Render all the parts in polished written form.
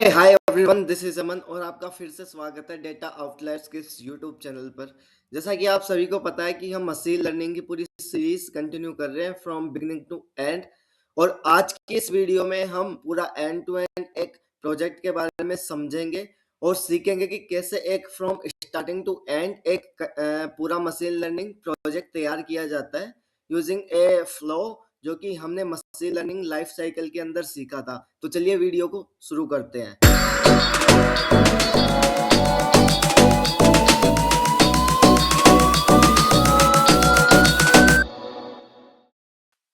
Hi everyone, this is अमन और आपका फिर से स्वागत है डेटा आउटलायर्स के इस यूट्यूब चैनल पर। जैसा कि आप सभी को पता है कि हम मशीन लर्निंग की पूरी सीरीज कंटिन्यू कर रहे हैं फ्रॉम बिगिनिंग टू एंड। और आज की इस वीडियो में हम पूरा एंड टू एंड एक प्रोजेक्ट के बारे में समझेंगे और सीखेंगे कि कैसे एक फ्रॉम स्टार्टिंग टू एंड एक पूरा मशीन लर्निंग प्रोजेक्ट तैयार किया जाता है यूजिंग ए फ्लो जो कि हमने मशीन लर्निंग लाइफ साइकिल के अंदर सीखा था। तो चलिए वीडियो को शुरू करते हैं।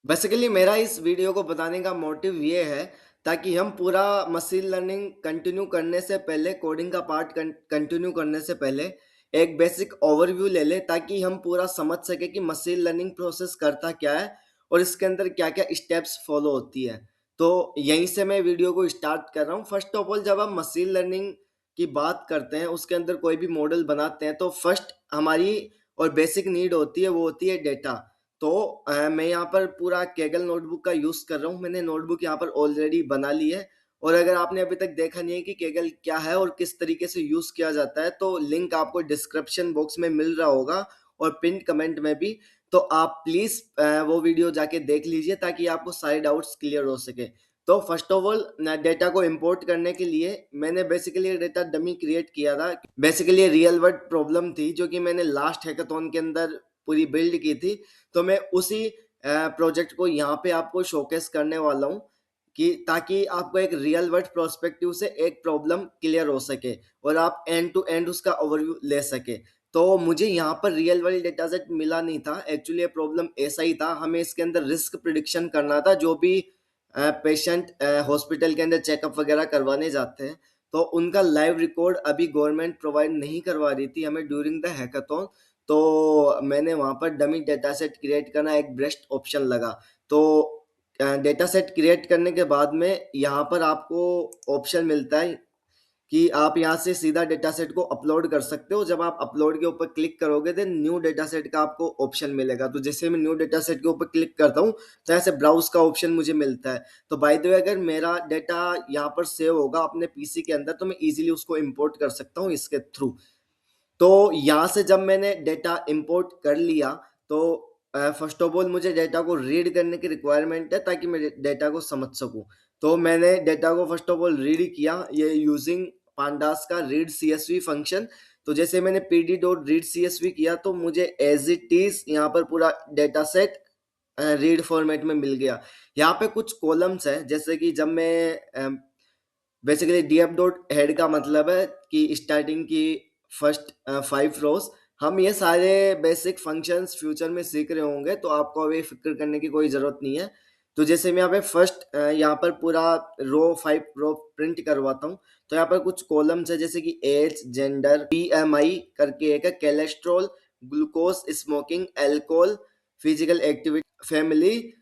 बेसिकली मेरा इस वीडियो को बताने का मोटिव ये है ताकि हम पूरा मशीन लर्निंग कंटिन्यू करने से पहले, कोडिंग का पार्ट कंटिन्यू करने से पहले एक बेसिक ओवरव्यू ले लें ताकि हम पूरा समझ सके कि मशीन लर्निंग प्रोसेस करता क्या है और इसके अंदर क्या क्या स्टेप्स फॉलो होती है। तो यहीं से मैं वीडियो को स्टार्ट कर रहा हूँ। फर्स्ट ऑफ ऑल, जब हम मशीन लर्निंग की बात करते हैं, उसके अंदर कोई भी मॉडल बनाते हैं तो फर्स्ट हमारी और बेसिक नीड होती है, वो होती है डेटा। तो मैं यहाँ पर पूरा कैगल नोटबुक का यूज कर रहा हूँ। मैंने नोटबुक यहाँ पर ऑलरेडी बना ली है और अगर आपने अभी तक देखा नहीं है कि कैगल क्या है और किस तरीके से यूज किया जाता है तो लिंक आपको डिस्क्रिप्शन बॉक्स में मिल रहा होगा और पिन कमेंट में भी। तो आप प्लीज वो वीडियो जाके देख लीजिए ताकि आपको सारे डाउट्स क्लियर हो सके। तो फर्स्ट ऑफ ऑल, डेटा को इंपोर्ट करने के लिए मैंने बेसिकली डेटा डमी क्रिएट किया था। बेसिकली रियल वर्ल्ड प्रॉब्लम थी जो कि मैंने लास्ट हैकाथॉन के अंदर पूरी बिल्ड की थी। तो मैं उसी प्रोजेक्ट को यहाँ पे आपको शोकेस करने वाला हूँ कि ताकि आपको एक रियल वर्ल्ड प्रोस्पेक्टिव से एक प्रॉब्लम क्लियर हो सके और आप एंड टू एंड उसका ओवरव्यू ले सके। तो मुझे यहाँ पर रियल वर्ल्ड डेटा सेट मिला नहीं था। एक्चुअली ये प्रॉब्लम ऐसा ही था, हमें इसके अंदर रिस्क प्रिडिक्शन करना था। जो भी पेशेंट हॉस्पिटल के अंदर चेकअप वगैरह करवाने जाते हैं तो उनका लाइव रिकॉर्ड अभी गवर्नमेंट प्रोवाइड नहीं करवा रही थी हमें ड्यूरिंग द हैकाथॉन। तो मैंने वहाँ पर डमी डेटा सेट क्रिएट करना एक बेस्ट ऑप्शन लगा। तो डेटा सेट क्रिएट करने के बाद में यहाँ पर आपको ऑप्शन मिलता है कि आप यहाँ से सीधा डेटा सेट को अपलोड कर सकते हो। जब आप अपलोड के ऊपर क्लिक करोगे देन न्यू डेटा सेट का आपको ऑप्शन मिलेगा। तो जैसे मैं न्यू डेटा सेट के ऊपर क्लिक करता हूँ तो ऐसे ब्राउज का ऑप्शन मुझे मिलता है। तो बाय द वे, अगर मेरा डेटा यहाँ पर सेव होगा अपने पीसी के अंदर तो मैं इजीली उसको इंपोर्ट कर सकता हूँ इसके थ्रू। तो यहाँ से जब मैंने डेटा इंपोर्ट कर लिया तो फर्स्ट ऑफ ऑल मुझे डेटा को रीड करने की रिक्वायरमेंट है ताकि मैं डेटा को समझ सकूं। तो मैंने डेटा को फर्स्ट ऑफ ऑल रीड किया ये यूजिंग पांडास का रीड सीएसवी फंक्शन। तो जैसे मैंने पीडी डॉट रीड सीएसवी किया तो मुझे एज इट इज यहाँ पर पूरा डेटा सेट रीड फॉर्मेट में मिल गया। यहाँ पे कुछ कॉलम्स हैं, जैसे कि जब मैं बेसिकली डीएफ डॉट हेड का मतलब है कि स्टार्टिंग की फर्स्ट 5 रोज। हम ये सारे बेसिक फंक्शंस फ्यूचर में सीख रहे होंगे तो आपको अभी फिक्र करने की कोई ज़रूरत नहीं है। तो जैसे मैं यहाँ पे फर्स्ट यहाँ पर पूरा रो 5 रो प्रिंट करवाता हूँ। तो यहाँ पर कुछ कॉलम्स है, जैसे कि एज, जेंडर, पीएमआई करके एक है, cholesterol, glucose, smoking, alcohol, physical activity, family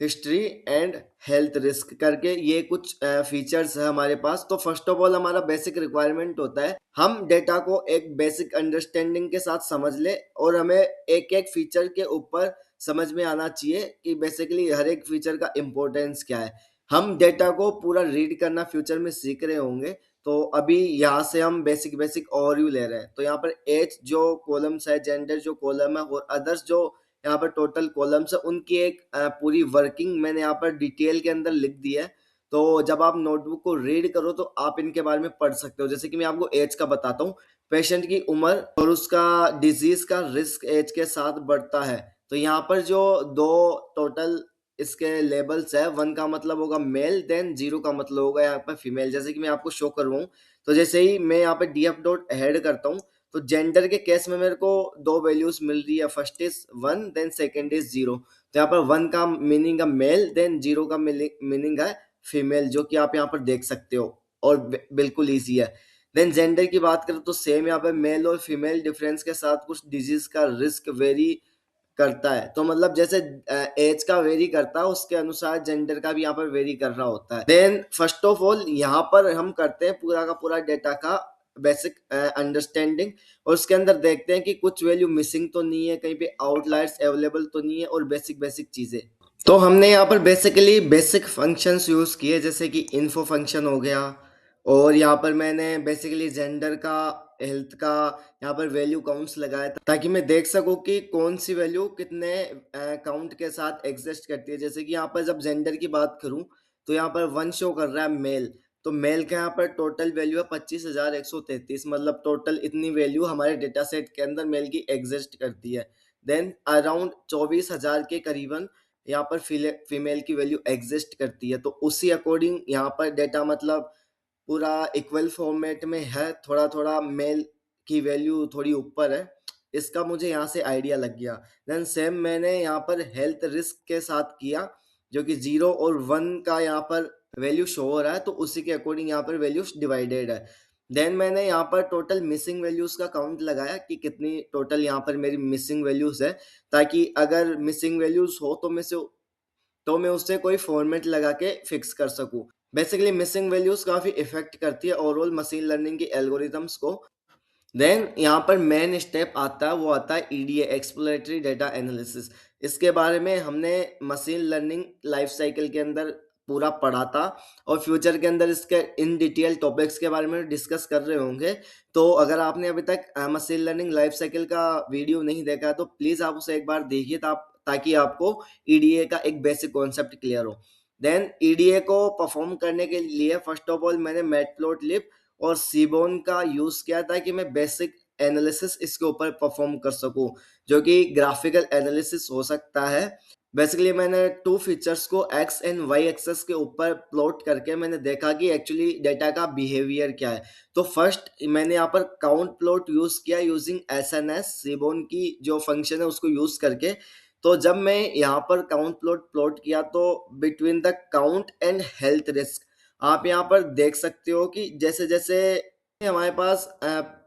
history and health risk करके ये कुछ फीचर्स है हमारे पास। तो फर्स्ट ऑफ ऑल हमारा बेसिक रिक्वायरमेंट होता है हम डेटा को एक बेसिक अंडरस्टैंडिंग के साथ समझ ले और हमें एक एक फीचर के ऊपर समझ में आना चाहिए कि बेसिकली हर एक फीचर का इम्पोर्टेंस क्या है। हम डेटा को पूरा रीड करना फ्यूचर में सीख रहे होंगे। तो अभी यहाँ से हम बेसिक बेसिक ओवरव्यू ले रहे हैं। तो यहाँ पर एज जो कॉलम्स है, जेंडर जो कॉलम है और अदर्स जो यहाँ पर टोटल कॉलम्स है, उनकी एक पूरी वर्किंग मैंने यहाँ पर डिटेल के अंदर लिख दी है। तो जब आप नोटबुक को रीड करो तो आप इनके बारे में पढ़ सकते हो। जैसे कि मैं आपको एज का बताता हूँ, पेशेंट की उम्र और उसका डिजीज का रिस्क एज के साथ बढ़ता है। तो यहाँ पर जो दो टोटल इसके लेबल्स है, 1 का मतलब होगा मेल, देन 0 का मतलब होगा यहाँ पर फीमेल। जैसे कि मैं आपको शो करवाऊँ तो जैसे ही मैं यहाँ पे डीएफ डॉट हेड करता हूँ तो जेंडर के केस में मेरे को 2 वैल्यूज मिल रही है। First is 1 then second is 0। तो यहाँ पर 1 का मीनिंग है मेल, देन 0 का मीनिंग है फीमेल, जो कि आप यहाँ पर देख सकते हो और बिल्कुल ईजी है। देन जेंडर की बात करें तो सेम यहाँ पे मेल और फीमेल डिफरेंस के साथ कुछ डिजीज का रिस्क वेरी करता है। तो मतलब जैसे एज का वेरी करता है उसके अनुसार जेंडर का भी यहाँ पर वेरी कर रहा होता है। देन फर्स्ट ऑफ ऑल यहाँ पर हम करते हैं पूरा का पूरा डेटा का बेसिक अंडरस्टैंडिंग और उसके अंदर देखते हैं कि कुछ वैल्यू मिसिंग तो नहीं है, कहीं पे आउटलायर्स अवेलेबल तो नहीं है और बेसिक बेसिक चीजें। तो हमने यहाँ पर बेसिकली बेसिक फंक्शंस यूज किए, जैसे कि इन्फो फंक्शन हो गया और यहाँ पर मैंने बेसिकली जेंडर का, हेल्थ का यहाँ पर वैल्यू काउंट्स लगाया था, ताकि मैं देख सकूँ कि कौन सी वैल्यू कितने काउंट के साथ एग्जिस्ट करती है। जैसे कि यहाँ पर जब जेंडर की बात करूँ तो यहाँ पर 1 शो कर रहा है मेल, तो मेल का यहाँ पर टोटल वैल्यू है 25,133, मतलब टोटल इतनी वैल्यू हमारे डेटा सेट के अंदर मेल की एग्जिस्ट करती है। देन अराउंड 24,000 के करीबन यहाँ पर फीमेल की वैल्यू एग्जिस्ट करती है। तो उसी अकॉर्डिंग यहाँ पर डेटा मतलब पूरा इक्वल फॉर्मेट में है, थोड़ा थोड़ा मेल की वैल्यू थोड़ी ऊपर है, इसका मुझे यहाँ से आइडिया लग गया। देन सेम मैंने यहाँ पर हेल्थ रिस्क के साथ किया, जो कि 0 और 1 का यहाँ पर वैल्यू शो हो रहा है, तो उसी के अकॉर्डिंग यहाँ पर वैल्यूज डिवाइडेड है। देन मैंने यहाँ पर टोटल मिसिंग वैल्यूज का काउंट लगाया कि कितनी टोटल यहाँ पर मेरी मिसिंग वैल्यूज है, ताकि अगर मिसिंग वैल्यूज हो तो मैं उससे कोई फॉर्मेट लगा के फिक्स कर सकूं। बेसिकली मिसिंग वैल्यूज काफी इफेक्ट करती है ओवरऑल मशीन लर्निंग की एल्गोरिथम्स को। देन यहाँ पर मेन स्टेप आता है, वो आता है ईडीए, एक्सप्लोरेटरी डेटा एनालिसिस। इसके बारे में हमने मशीन लर्निंग लाइफ साइकिल के अंदर पूरा पढ़ा था, और फ्यूचर के अंदर इसके इन डिटेल टॉपिक्स के बारे में डिस्कस कर रहे होंगे। तो अगर आपने अभी तक मशीन लर्निंग लाइफ साइकिल का वीडियो नहीं देखा है तो प्लीज़ आप उसे एक बार देखिए, ताकि आपको ईडीए का एक बेसिक कॉन्सेप्ट क्लियर हो। देन ईडीए को परफॉर्म करने के लिए फर्स्ट ऑफ ऑल मैंने मैटप्लॉटलिब और सीबोन का यूज़ किया था कि मैं बेसिक एनालिसिस इसके ऊपर परफॉर्म कर सकूं, जो कि ग्राफिकल एनालिसिस हो सकता है। बेसिकली मैंने टू फीचर्स को एक्स एंड वाई एक्सेस के ऊपर प्लॉट करके मैंने देखा कि एक्चुअली डेटा का बिहेवियर क्या है। तो फर्स्ट मैंने यहाँ पर काउंट प्लॉट यूज़ किया यूजिंग एस एन एस, सीबोन की जो फंक्शन है उसको यूज़ करके। तो जब मैं यहाँ पर काउंट प्लॉट प्लॉट किया तो between the count and health risk, आप यहाँ पर देख सकते हो कि जैसे जैसे हमारे पास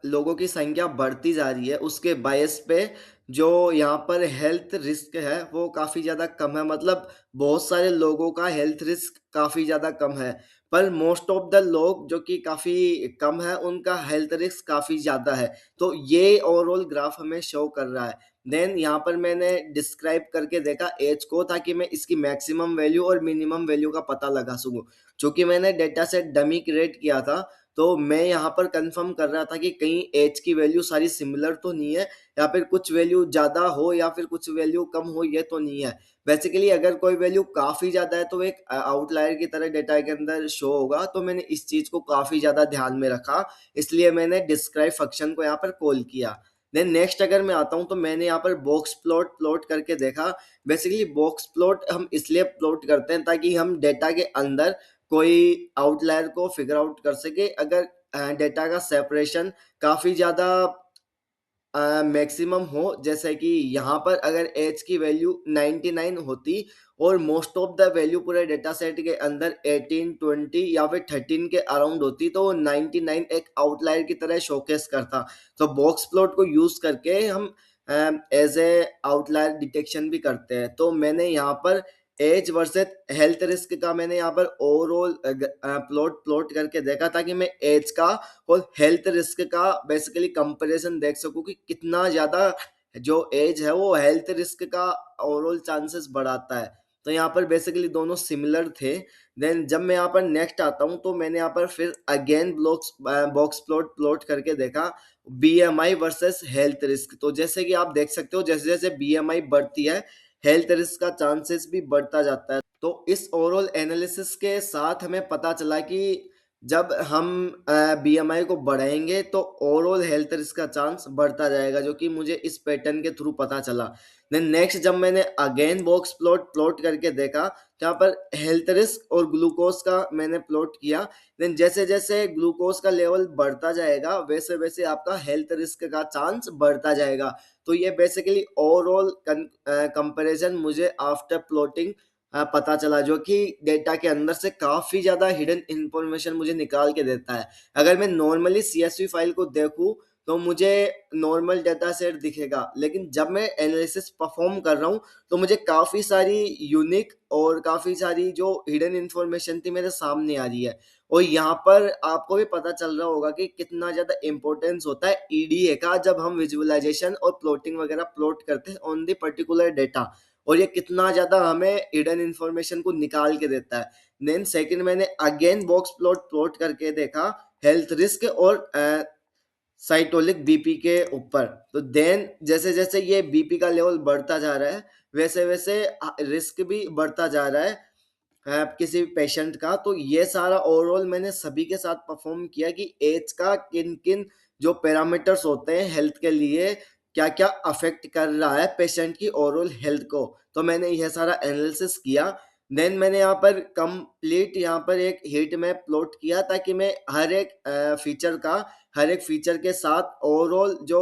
लोगों की संख्या बढ़ती जा रही है, उसके बायस पे जो यहाँ पर हेल्थ रिस्क है वो काफ़ी ज़्यादा कम है। मतलब बहुत सारे लोगों का हेल्थ रिस्क काफ़ी ज़्यादा कम है, पर मोस्ट ऑफ द लोग जो कि काफ़ी कम है उनका हेल्थ रिस्क काफ़ी ज़्यादा है। तो ये ओवरऑल ग्राफ हमें शो कर रहा है। देन यहाँ पर मैंने डिस्क्राइब करके देखा एज को, ताकि मैं इसकी मैक्सिमम वैल्यू और मिनिमम वैल्यू का पता लगा सकूं। चूंकि मैंने डेटा सेट डमी क्रिएट किया था, तो मैं यहाँ पर कंफर्म कर रहा था कि कहीं एज की वैल्यू सारी सिमिलर तो नहीं है, या फिर कुछ वैल्यू ज़्यादा हो या फिर कुछ वैल्यू कम हो, ये तो नहीं है। बेसिकली अगर कोई वैल्यू काफ़ी ज़्यादा है तो एक आउटलायर की तरह डेटा के अंदर शो होगा, तो मैंने इस चीज़ को काफ़ी ज़्यादा ध्यान में रखा, इसलिए मैंने डिस्क्राइब फंक्शन को यहाँ पर कॉल किया। देन नेक्स्ट अगर मैं आता हूँ तो मैंने यहाँ पर बॉक्स प्लॉट प्लॉट करके देखा। बेसिकली बॉक्स प्लॉट हम इसलिए प्लॉट करते हैं ताकि हम डेटा के अंदर कोई आउटलायर को फिगर आउट कर सके। अगर डेटा का सेपरेशन काफ़ी ज़्यादा मैक्सिमम हो, जैसे कि यहाँ पर अगर एज की वैल्यू 99 होती और मोस्ट ऑफ द वैल्यू पूरे डेटा सेट के अंदर 18, 20 या फिर 13 के अराउंड होती, तो 99 एक आउटलायर की तरह शोकेस करता। तो बॉक्स प्लॉट को यूज करके हम एज ए आउटलायर डिटेक्शन भी करते हैं। तो मैंने यहाँ पर एज वर्सेस हेल्थ रिस्क का मैंने यहाँ पर ओवरऑल प्लॉट प्लॉट करके देखा, ताकि मैं एज का और हेल्थ रिस्क का बेसिकली कंपैरिजन देख सकूं कि कितना ज़्यादा जो एज है वो हेल्थ रिस्क का ओवरऑल चांसेस बढ़ाता है। तो यहाँ पर बेसिकली दोनों सिमिलर थे। देन जब मैं यहाँ पर नेक्स्ट आता हूँ तो मैंने यहाँ पर फिर अगेन बॉक्स प्लॉट प्लॉट करके देखा बीएमआई वर्सेस हेल्थ रिस्क। तो जैसे कि आप देख सकते हो जैसे जैसे बीएमआई बढ़ती है, हेल्थ रिस्क का चांसेस भी बढ़ता जाता है। तो इस ओवरऑल एनालिसिस के साथ हमें पता चला कि जब हम बीएमआई को बढ़ाएंगे तो ओवरऑल हेल्थ रिस्क का चांस बढ़ता जाएगा, जो कि मुझे इस पैटर्न के थ्रू पता चला। देन नेक्स्ट जब मैंने अगेन बॉक्स प्लॉट प्लॉट करके देखा, तो यहाँ पर हेल्थ रिस्क और ग्लूकोज का मैंने प्लॉट किया। देन जैसे जैसे ग्लूकोज का लेवल बढ़ता जाएगा वैसे वैसे आपका हेल्थ रिस्क का चांस बढ़ता जाएगा। तो ये बेसिकली ओवरऑल कंपैरिजन मुझे आफ्टर प्लॉटिंग पता चला, जो कि डेटा के अंदर से काफ़ी ज़्यादा हिडन इन्फॉर्मेशन मुझे निकाल के देता है। अगर मैं नॉर्मली सीएसवी फाइल को देखूँ तो मुझे नॉर्मल डेटा सेट दिखेगा, लेकिन जब मैं एनालिसिस परफॉर्म कर रहा हूँ तो मुझे काफ़ी सारी यूनिक और काफ़ी सारी जो हिडन इन्फॉर्मेशन थी मेरे सामने आ रही है। और यहाँ पर आपको भी पता चल रहा होगा कि कितना ज़्यादा इंपॉर्टेंस होता है ईडीए का जब हम विजुअलाइजेशन और प्लॉटिंग वगैरह प्लॉट करते हैं ऑन द पर्टिकुलर डेटा, और ये कितना ज़्यादा हमें हिडन इन्फॉर्मेशन को निकाल के देता है। देन सेकंड मैंने अगेन बॉक्स प्लॉट प्लॉट करके देखा हेल्थ रिस्क और साइटोलिक बीपी के ऊपर। तो देन जैसे जैसे ये बीपी का लेवल बढ़ता जा रहा है वैसे वैसे रिस्क भी बढ़ता जा रहा है किसी पेशेंट का। तो ये सारा ओवरऑल मैंने सभी के साथ परफॉर्म किया कि एज का किन किन जो पैरामीटर्स होते हैं हेल्थ के लिए क्या क्या अफेक्ट कर रहा है पेशेंट की ओवरऑल हेल्थ को। तो मैंने यह सारा एनालिसिस किया। देन मैंने यहाँ पर कंप्लीट यहाँ पर एक हीट मैप प्लॉट किया ताकि मैं हर एक फीचर के साथ ओवरऑल जो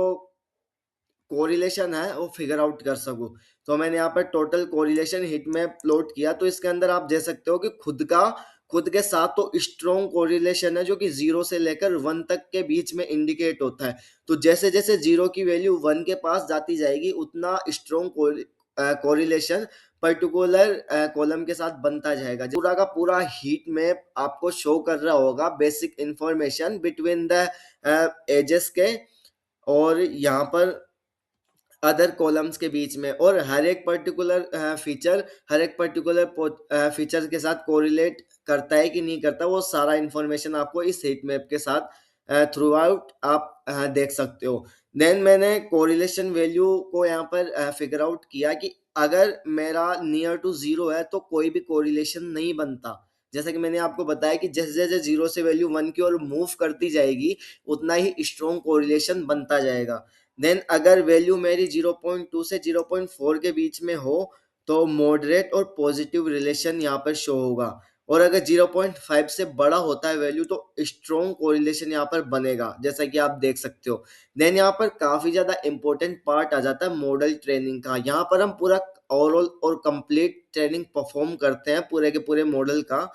कोरिलेशन है वो फिगर आउट कर सकूं। तो मैंने यहाँ पर टोटल कोरिलेशन हिट में प्लॉट किया। तो इसके अंदर आप देख सकते हो कि खुद के साथ तो स्ट्रॉन्ग कोरिलेशन है जो कि 0 से लेकर 1 तक के बीच में इंडिकेट होता है। तो जैसे जैसे 0 की वैल्यू 1 के पास जाती जाएगी उतना स्ट्रॉन्ग कोरिलेशन पर्टिकुलर कॉलम के साथ बनता जाएगा। पूरा का पूरा हीट मैप आपको शो कर रहा होगा basic information between the ages के और यहाँ पर अदर कॉलम्स के बीच में। और हर एक पर्टिकुलर फीचर के साथ कोरिलेट करता है कि नहीं करता वो सारा इंफॉर्मेशन आपको इस हीट मैप के साथ थ्रू आउट आप देख सकते हो। देन मैंने कोरिलेशन वैल्यू को यहाँ पर फिगर आउट किया कि अगर मेरा नियर टू जीरो है तो कोई भी कोरिलेशन नहीं बनता। जैसा कि मैंने आपको बताया कि जैसे जैसे जीरो से वैल्यू 1 की ओर मूव करती जाएगी उतना ही स्ट्रॉन्ग कोरिलेशन बनता जाएगा। देन अगर वैल्यू मेरी 0.2 से 0.4 के बीच में हो तो मॉडरेट और पॉजिटिव रिलेशन यहाँ पर शो होगा। और अगर 0.5 से बड़ा होता है वैल्यू तो स्ट्रॉन्ग कोरिलेशन यहाँ पर बनेगा जैसा कि आप देख सकते हो। देन यहाँ पर काफी ज्यादा इंपॉर्टेंट पार्ट आ जाता है मॉडल ट्रेनिंग का। यहाँ पर हम पूरा ओवरऑल और कंप्लीट ट्रेनिंग परफॉर्म करते हैं पूरे के पूरे मॉडल का।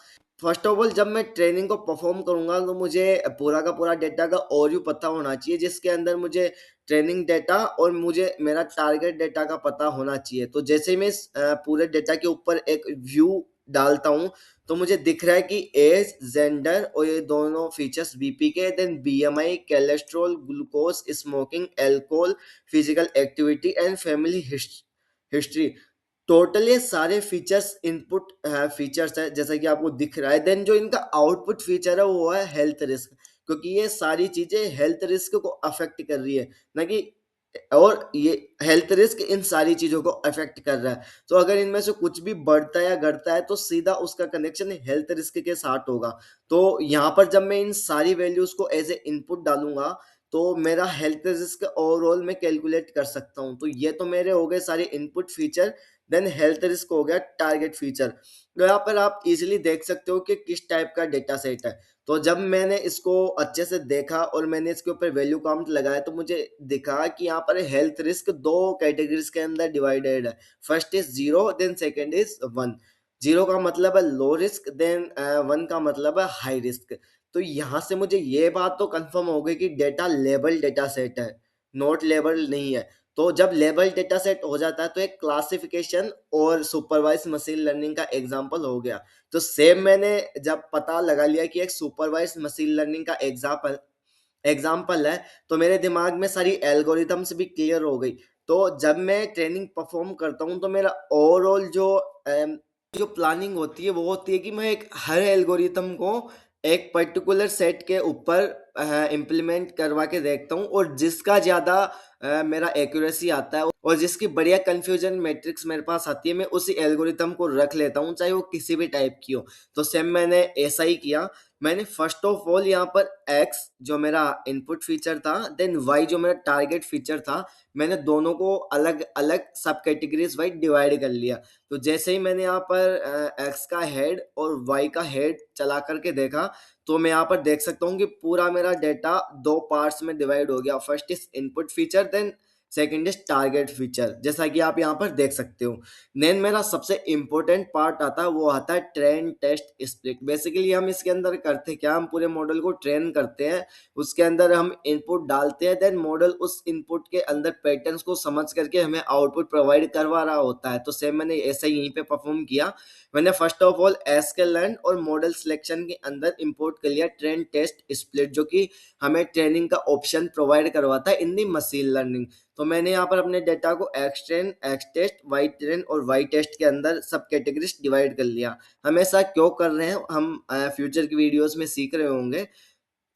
फर्स्ट ऑफ ऑल जब मैं ट्रेनिंग को परफॉर्म करूंगा तो मुझे पूरा का पूरा डेटा का ओवरव्यू पता होना चाहिए जिसके अंदर मुझे ट्रेनिंग डेटा और मुझे मेरा टारगेट डेटा का पता होना चाहिए। तो जैसे ही मैं इस पूरे डेटा के ऊपर एक व्यू डालता हूँ तो मुझे दिख रहा है कि एज जेंडर और ये दोनों फीचर्स बीपी के, then BMI, cholesterol, glucose, smoking, alcohol, physical activity and family history. Total ये सारे फीचर्स इनपुट फीचर्स है जैसा कि आपको दिख रहा है। देन जो इनका आउटपुट फीचर है वो है हेल्थ रिस्क, क्योंकि ये सारी चीजें हेल्थ रिस्क को अफेक्ट कर रही है ना कि और ये हेल्थ रिस्क इन सारी चीजों को अफेक्ट कर रहा है। तो अगर इनमें से कुछ भी बढ़ता है या घटता है तो सीधा उसका कनेक्शन हेल्थ रिस्क के साथ होगा। तो यहाँ पर जब मैं इन सारी वैल्यूज को एज ए इनपुट डालूंगा तो मेरा हेल्थ रिस्क ओवरऑल मैं कैलकुलेट कर सकता हूँ। तो ये तो मेरे हो गए सारे input feature. Then health risk हो गया टारगेट फीचर। तो यहाँ पर आप इजीली देख सकते हो कि किस टाइप का डेटा सेट है। तो जब मैंने इसको अच्छे से देखा और मैंने इसके ऊपर वैल्यू काउंट लगाया तो मुझे दिखा कि यहाँ पर हेल्थ रिस्क दो कैटेगरीज के अंदर डिवाइडेड है। First is zero, then second is one. Zero का मतलब है लो रिस्क, देन वन का मतलब है हाई रिस्क। तो यहाँ से मुझे ये बात तो कंफर्म हो गई कि डेटा लेबल डेटा सेट है, नोट लेबल नहीं है। तो जब लेबल डेटा सेट हो जाता है तो एक क्लासिफिकेशन और सुपरवाइज मशीन लर्निंग का एग्जांपल हो गया। तो सेम मैंने जब पता लगा लिया कि एक सुपरवाइज मशीन लर्निंग का एग्जाम्पल है तो मेरे दिमाग में सारी एल्गोरिथम्स भी क्लियर हो गई। तो जब मैं ट्रेनिंग परफॉर्म करता हूँ तो मेरा ओवरऑल जो प्लानिंग होती है वो होती है कि मैं एक हर एल्गोरिथम को एक पर्टिकुलर सेट के ऊपर इम्प्लीमेंट करवा के देखता हूँ और जिसका ज़्यादा मेरा एक्यूरेसी आता है और जिसकी बढ़िया कंफ्यूजन मैट्रिक्स मेरे पास आती है मैं उसी एल्गोरिथम को रख लेता हूँ चाहे वो किसी भी टाइप की हो। तो सेम मैंने ऐसा ही किया। मैंने फर्स्ट ऑफ ऑल यहाँ पर x जो मेरा इनपुट फीचर था, देन y जो मेरा टारगेट फीचर था, मैंने दोनों को अलग अलग सब कैटेगरीज वाइज डिवाइड कर लिया। तो जैसे ही मैंने यहाँ पर x का हेड और y का हेड चला करके देखा तो मैं यहाँ पर देख सकता हूँ कि पूरा मेरा डेटा दो पार्ट्स में डिवाइड हो गया। First is input feature, then second is target feature जैसा कि आप यहाँ पर देख सकते हो। देन मेरा सबसे इम्पोर्टेंट पार्ट आता है वो आता है ट्रेन टेस्ट स्प्लिट। बेसिकली हम इसके अंदर करते क्या, हम पूरे मॉडल को ट्रेन करते हैं, उसके अंदर हम इनपुट डालते हैं, देन मॉडल उस इनपुट के अंदर पैटर्न्स को समझ करके हमें आउटपुट प्रोवाइड करवा रहा होता है। तो सेम मैंने ऐसा ही यहीं पे परफॉर्म किया। मैंने फर्स्ट ऑफ ऑल एसकेलर्न और मॉडल सिलेक्शन के अंदर इंपोर्ट कर लिया ट्रेन टेस्ट स्प्लिट जो कि हमें ट्रेनिंग का ऑप्शन प्रोवाइड करवाता है इन दी मशीन लर्निंग। तो मैंने यहाँ पर अपने डेटा को एक्सट्रेन, एक्सटेस्ट, वाई ट्रेन और वाई टेस्ट के अंदर सब कैटेगरीज डिवाइड कर लिया। हम ऐसा क्यों कर रहे हैं, हम फ्यूचर की वीडियोस में सीख रहे होंगे।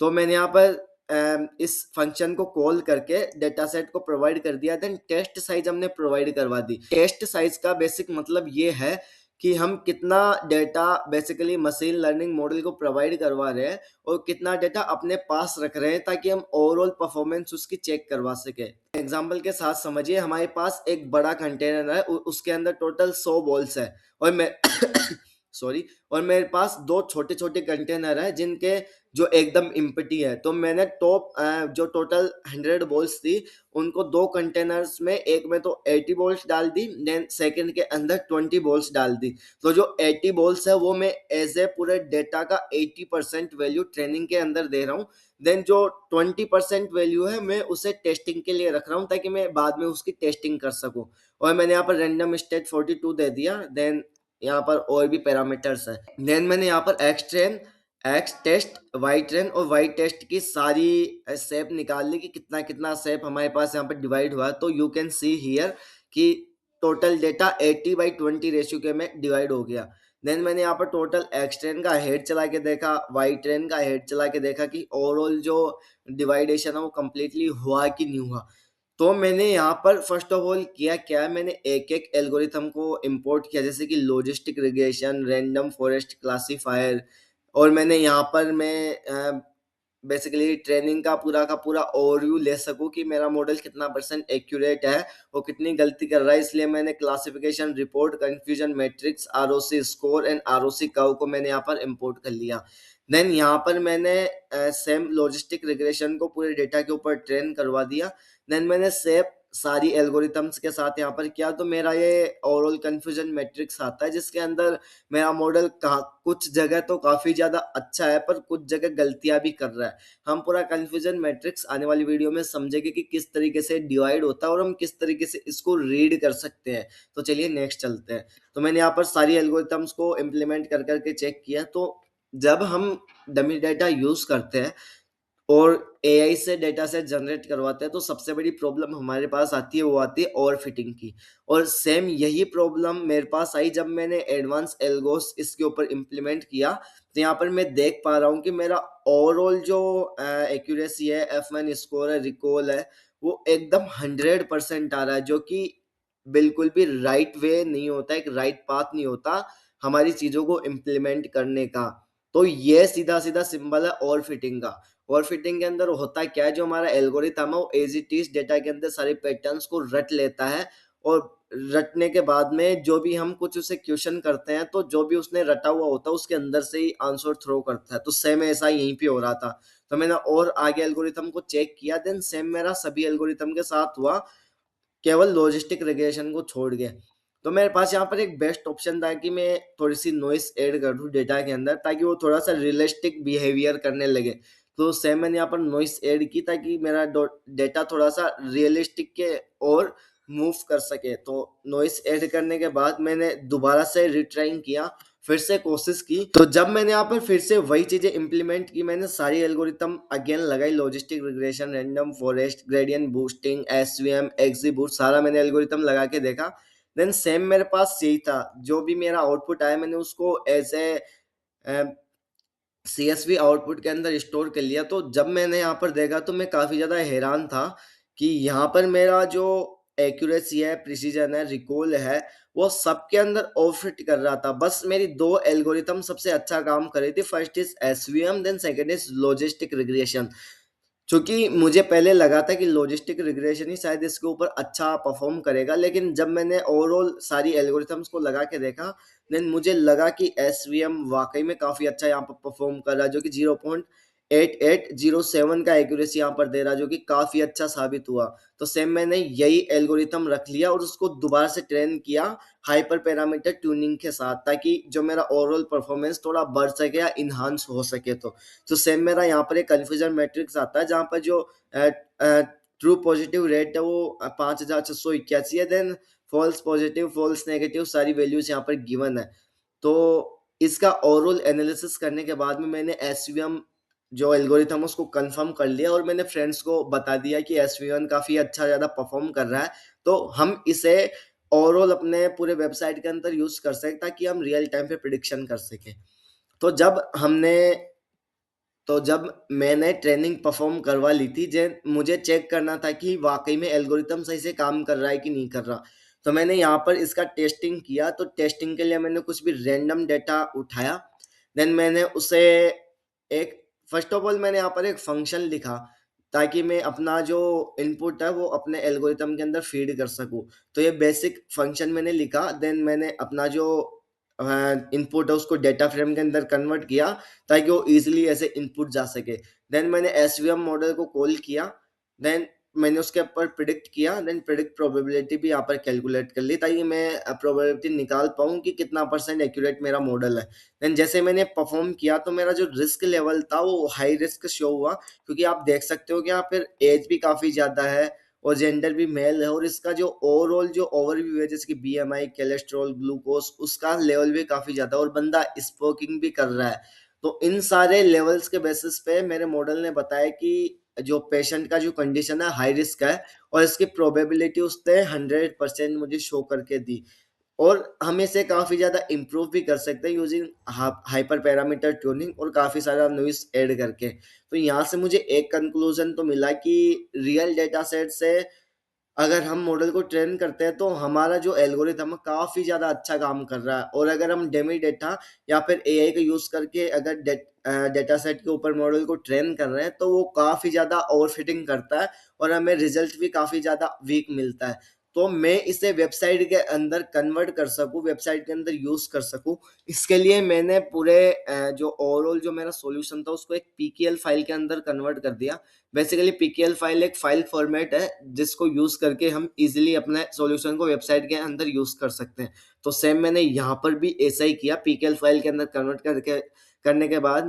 तो मैंने यहाँ पर इस फंक्शन को कॉल करके डेटा सेट को प्रोवाइड कर दिया। देन टेस्ट साइज हमने प्रोवाइड करवा दी। टेस्ट साइज का बेसिक मतलब ये है कि हम कितना data basically machine learning model को प्रोवाइड करवा रहे हैं और कितना डेटा अपने पास रख रहे हैं, ताकि हम ओवरऑल परफॉर्मेंस उसकी चेक करवा सके। एग्जाम्पल के साथ समझिए, हमारे पास एक बड़ा कंटेनर है, उसके अंदर टोटल 100 बॉल्स है और मैं सॉरी, और मेरे पास दो छोटे छोटे कंटेनर है जिनके जो एकदम इम्पटी है। तो मैंने टॉप जो टोटल 100 बॉल्स थी उनको दो कंटेनर्स में, एक में तो 80 बॉल्स डाल दी, देन सेकंड के अंदर 20 बॉल्स डाल दी। तो जो 80 बॉल्स है वो मैं एज ए पूरे डेटा का 80% वैल्यू ट्रेनिंग के अंदर दे रहा हूँ। देन जो 20% वैल्यू है मैं उसे टेस्टिंग के लिए रख रहा हूँ, ताकि मैं बाद में उसकी टेस्टिंग कर सकूँ। और मैंने यहाँ पर रैंडम स्टेट 42 दे दिया। देन यहाँ पर और भी पैरामीटर्स है। देन मैंने यहाँ पर X train, X test, Y train और वाई टेस्ट की सारी सेप निकाल ली कि कितना कितना सेप हमारे पास यहाँ पर डिवाइड हुआ। तो यू कैन सी हियर कि टोटल डेटा 80/20 रेशियो के में डिवाइड हो गया। देन मैंने यहाँ पर टोटल एक्स ट्रेन का हेड चला के देखा, वाई ट्रेन का हेड चला के देखा कि ओवरऑल जो डिवाइडेशन है वो कम्प्लीटली हुआ कि नहीं हुआ। तो मैंने यहाँ पर फर्स्ट ऑफ ऑल किया क्या, मैंने एक एक एल्गोरिथम को इंपोर्ट किया, जैसे कि logistic regression, random forest classifier. और मैंने यहाँ पर मैं बेसिकली ट्रेनिंग का पूरा ओवरव्यू ले सकूं कि मेरा मॉडल कितना परसेंट एक्यूरेट है, वो कितनी गलती कर रहा है। इसलिए मैंने classification report, confusion matrix, ROC score and ROC curve को मैंने यहाँ पर इंपोर्ट कर लिया। देन यहाँ पर मैंने सेम लॉजिस्टिक रिग्रेशन को पूरे डेटा के ऊपर ट्रेन करवा दिया। देन मैंने सेम सारी एल्गोरिथम्स के साथ यहाँ पर किया। तो मेरा ये ओवरऑल कंफ्यूजन मैट्रिक्स आता है, जिसके अंदर मेरा मॉडल कुछ जगह तो काफी ज्यादा अच्छा है पर कुछ जगह गलतियां भी कर रहा है। हम पूरा कंफ्यूजन मैट्रिक्स आने वाली वीडियो में समझेंगे कि किस तरीके से डिवाइड होता है और हम किस तरीके से इसको रीड कर सकते हैं। तो चलिए नेक्स्ट चलते हैं। तो मैंने यहाँ पर सारी एल्गोरिथम्स को इम्प्लीमेंट कर करके चेक किया। तो जब हम डमी डेटा यूज करते हैं और एआई से डेटा सेट जनरेट करवाते हैं, तो सबसे बड़ी प्रॉब्लम हमारे पास आती है, वो आती है ओवर फिटिंग की। और सेम यही प्रॉब्लम मेरे पास आई जब मैंने एडवांस एल्गोस इसके ऊपर इम्प्लीमेंट किया। तो यहाँ पर मैं देख पा रहा हूँ कि मेरा ओवरऑल जो एक्यूरेसी है, F1 स्कोर है, रिकॉल है, वो एकदम 100% आ रहा है, जो कि बिल्कुल भी राइट वे नहीं होता, एक राइट पाथ नहीं होता हमारी चीजों को इम्प्लीमेंट करने का। तो ये सीधा सीधा सिंबल है ओवर फिटिंग का। ओवर फिटिंग के अंदर होता क्या है, जो हमारा एल्गोरिथम है वो एज इट इज डेटा के अंदर सारे पैटर्न्स को रट लेता है, और रटने के बाद में जो भी हम कुछ उसे क्वेश्चन करते हैं, तो जो भी उसने रटा हुआ होता है उसके अंदर से ही आंसर थ्रो करता है। तो सेम ऐसा यहीं पे हो रहा था। तो मैंने और आगे एल्गोरिथम को चेक किया, देन सेम मेरा सभी एल्गोरिथम के साथ हुआ, केवल लॉजिस्टिक रिग्रेशन को छोड़ के। तो मेरे पास यहाँ पर एक बेस्ट ऑप्शन था कि मैं थोड़ी सी नॉइस ऐड कर दूं डेटा के अंदर, ताकि वो थोड़ा सा रियलिस्टिक बिहेवियर करने लगे। तो सेम मैंने यहाँ पर नॉइस ऐड की ताकि मेरा डेटा थोड़ा सा रियलिस्टिक के और मूव कर सके। तो नॉइस ऐड करने के बाद मैंने दोबारा से रिट्राइंग किया, फिर से कोशिश की। तो जब मैंने यहाँ पर फिर से वही चीजें इंप्लीमेंट की, मैंने सारी एल्गोरिथम अगेन लगाई, logistic regression, random forest, gradient boosting, SVM, XGBoost, सारा मैंने एल्गोरिथम लगा के देखा। देन सेम मेरे पास यही था, जो भी मेरा आउटपुट आया मैंने उसको एज ए सीएसवी आउटपुट के अंदर स्टोर कर लिया। तो जब मैंने यहाँ पर देखा तो मैं काफी ज्यादा हैरान था कि यहाँ पर मेरा जो एक्यूरेसी है, प्रिसीजन है, रिकॉल है, वो सबके अंदर ओवरफिट कर रहा था। बस मेरी दो एल्गोरिथम सबसे अच्छा काम कर रही थी, first is SVM, then second is logistic regression. क्योंकि मुझे पहले लगा था कि लॉजिस्टिक रिग्रेशन ही शायद इसके ऊपर अच्छा परफॉर्म करेगा, लेकिन जब मैंने ओवरऑल सारी एल्गोरिथम्स को लगा के देखा, देन मुझे लगा कि एसवीएम वाकई में काफी अच्छा यहाँ पर परफॉर्म कर रहा है, जो कि 0.8807 का एक्यूरेसी यहाँ पर दे रहा है, जो कि काफी अच्छा साबित हुआ। तो सेम मैंने यही एल्गोरिथम रख लिया और उसको दोबारा से ट्रेन किया हाइपर पैरामीटर ट्यूनिंग के साथ, ताकि जो मेरा ओवरऑल परफॉर्मेंस थोड़ा बढ़ सके या इन्हांस हो सके। तो सेम मेरा यहाँ पर एक कंफ्यूजन मैट्रिक्स आता है, जहाँ पर जो ट्रू पॉजिटिव रेट है वो 5681 है। Then false positive, false negative सारी वैल्यूज यहाँ पर गिवन है। तो इसका ओवरऑल एनालिसिस करने के बाद में मैंने एसवीएम जो एल्गोरिथम उसको कंफर्म कर लिया और मैंने फ्रेंड्स को बता दिया कि एसवीवन काफ़ी अच्छा ज़्यादा परफॉर्म कर रहा है, तो हम इसे ओवरऑल अपने पूरे वेबसाइट के अंदर यूज़ कर सकें ताकि हम रियल टाइम पे प्रिडिक्शन कर सकें। तो जब हमने तो जब मैंने ट्रेनिंग परफॉर्म करवा ली थी, जे मुझे चेक करना था कि वाकई में एल्गोरिथम सही से काम कर रहा है कि नहीं कर रहा। तो मैंने यहाँ पर इसका टेस्टिंग किया, तो टेस्टिंग के लिए मैंने कुछ भी रैंडम डेटा उठाया, देन मैंने उसे एक फर्स्ट ऑफ ऑल मैंने यहाँ पर एक फंक्शन लिखा ताकि मैं अपना जो इनपुट है वो अपने एल्गोरिथम के अंदर फीड कर सकूँ। तो ये बेसिक फंक्शन मैंने लिखा, देन मैंने अपना जो इनपुट है उसको डेटा फ्रेम के अंदर कन्वर्ट किया ताकि वो ईज़िली ऐसे इनपुट जा सके। देन मैंने एसवीएम मॉडल को कॉल किया, देन मैंने उसके ऊपर प्रिडिक्ट किया, देन प्रिडिक्ट प्रोबेबिलिटी भी यहाँ पर कैलकुलेट कर ली ताकि मैं प्रोबेबिलिटी निकाल पाऊँ कि कितना परसेंट एक्यूरेट मेरा मॉडल है। देन जैसे मैंने परफॉर्म किया तो मेरा जो रिस्क लेवल था वो हाई रिस्क शो हुआ, क्योंकि आप देख सकते हो कि यहाँ पर एज भी काफ़ी ज़्यादा है और जेंडर भी मेल है और इसका जो ओवरऑल जो ओवरव्यू है जैसे कि बीएमआई, कोलेस्ट्रॉल, ग्लूकोज, उसका लेवल भी काफ़ी ज़्यादा और बंदा स्मोकिंग भी कर रहा है। तो इन सारे लेवल्स के बेसिस पे मेरे मॉडल ने बताया कि जो पेशेंट का जो कंडीशन है हाई रिस्क है और इसकी प्रोबेबिलिटी उसने 100% मुझे शो करके दी। और हम इसे काफ़ी ज़्यादा इम्प्रूव भी कर सकते हैं यूजिंग हाइपर पैरामीटर ट्यूनिंग और काफ़ी सारा नॉइज़ ऐड करके। तो यहाँ से मुझे एक कंक्लूजन तो मिला कि रियल डेटा सेट से अगर हम मॉडल को ट्रेन करते हैं तो हमारा जो एल्गोरिथम है काफ़ी ज़्यादा अच्छा काम कर रहा है, और अगर हम डेमी डेटा या फिर एआई का यूज़ करके अगर डेटा सेट के ऊपर मॉडल को ट्रेन कर रहे हैं तो वो काफ़ी ज़्यादा ओवरफिटिंग करता है और हमें रिजल्ट भी काफ़ी ज़्यादा वीक मिलता है। तो मैं इसे वेबसाइट के अंदर कन्वर्ट कर सकूँ, वेबसाइट के अंदर यूज़ कर सकूँ, इसके लिए मैंने पूरे जो ओवरऑल जो मेरा सॉल्यूशन था उसको एक पीकेएल फाइल के अंदर कन्वर्ट कर दिया। बेसिकली पीकेएल फाइल एक फाइल फॉर्मेट है जिसको यूज़ करके हम इजीली अपने सॉल्यूशन को वेबसाइट के अंदर यूज़ कर सकते हैं। तो सेम मैंने यहाँ पर भी ऐसा ही किया, पीकेएल फाइल के अंदर कन्वर्ट करके करने के बाद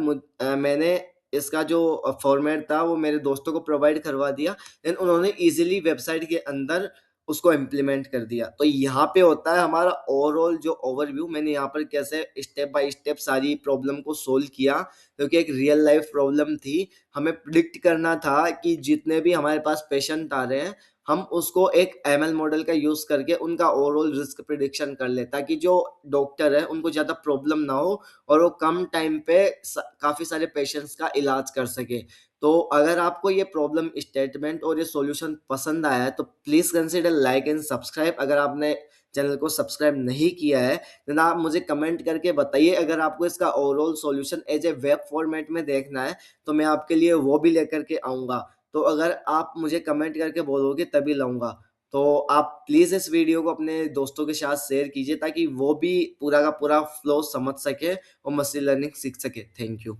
मैंने इसका जो फॉर्मेट था वो मेरे दोस्तों को प्रोवाइड करवा दिया, देन उन्होंने इजीली वेबसाइट के अंदर उसको इम्प्लीमेंट कर दिया। तो यहाँ पे होता है हमारा ओवरऑल जो ओवरव्यू, मैंने यहाँ पर कैसे स्टेप बाय स्टेप सारी प्रॉब्लम को सोल्व किया, क्योंकि एक रियल लाइफ प्रॉब्लम थी। हमें प्रिडिक्ट करना था कि जितने भी हमारे पास पेशेंट आ रहे हैं, हम उसको एक एमएल मॉडल का यूज़ करके उनका ओवरऑल रिस्क प्रिडिक्शन कर लें, ताकि जो डॉक्टर है उनको ज़्यादा प्रॉब्लम ना हो और वो कम टाइम पे काफ़ी सारे पेशेंट्स का इलाज कर सके। तो अगर आपको ये प्रॉब्लम स्टेटमेंट और ये सॉल्यूशन पसंद आया है तो please consider like and subscribe. अगर आपने चैनल को सब्सक्राइब नहीं किया है देन आप मुझे कमेंट करके बताइए। अगर आपको इसका overall solution as a web format में देखना है तो मैं आपके लिए वो भी लेकर के आऊँगा। तो अगर आप मुझे कमेंट करके बोलोगे तभी लाऊँगा। तो आप प्लीज़ इस वीडियो को अपने दोस्तों के साथ शेयर कीजिए ताकि वो भी पूरा का पूरा फ्लो समझ सके और मशीन लर्निंग सीख सके। Thank you.